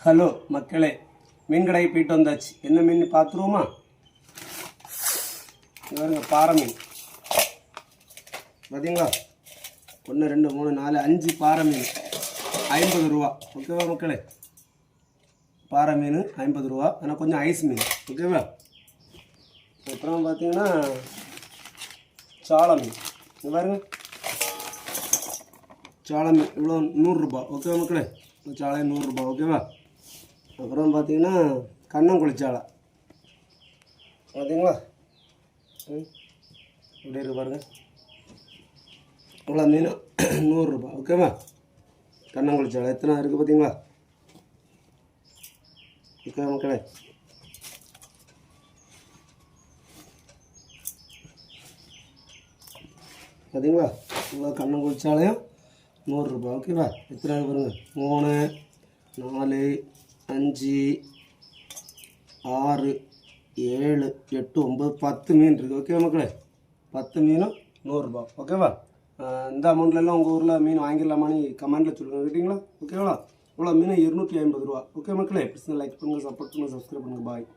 Hello மக்களே, மீன் கடைக்கு போயிட்டு வந்தாச்சு. என்ன மீன் பார்த்துருவோமா? பாருங்க, பாறை மீன் பார்த்தீங்களா? 1 2 3 4 5 பாறை மீன் 50 ரூபா. ஓகேவா மக்களே? பாறை மீன் 50 ரூபா. ஆனால் கொஞ்சம் ஐஸ் மீன். ஓகேவா? அப்புறம் பார்த்தீங்கன்னா சாலை மீன். இங்கே பாருங்க, சாலை மீன் இவ்வளோ 100 ரூபா. ஓகேவா மக்களே? சாலை 100 ரூபா. ஓகேவா? அப்புறம் பார்த்தீங்கன்னா கண்ணங்குளி சாலை பார்த்தீங்களா? இப்படி இருக்கு பாருங்க, இவ்வளோ மீன் 100 ரூபா. ஓகேவா? கண்ணங்குளி சாலை எத்தனை இருக்குது பார்த்தீங்களா? ஓகே மக்களே, பார்த்தீங்களா? இவ்வளோ கண்ணங்குளி சாலையும் 100 ரூபா. ஓகேவா? எத்தனை பாருங்க, 3 4 5 6 7 8 9 10 மீன் இருக்குது. ஓகேவா மக்களே? 10 மீனும் 100 ரூபா. ஓகேவா? இந்த அமௌண்ட்லாம் உங்கள் ஊரில் மீன் வாங்கிடலாமான்னு கமெண்ட்டில் சொல்லுங்கள். கேட்டிங்களா? ஓகேவா? இவ்வளோ மீன் 250 ரூபா. ஓகே மக்களே, லைக் பண்ணுங்கள், சப்போர்ட் பண்ணுங்கள், சப்ஸ்கிரைப் பண்ணுங்கள். பாய்.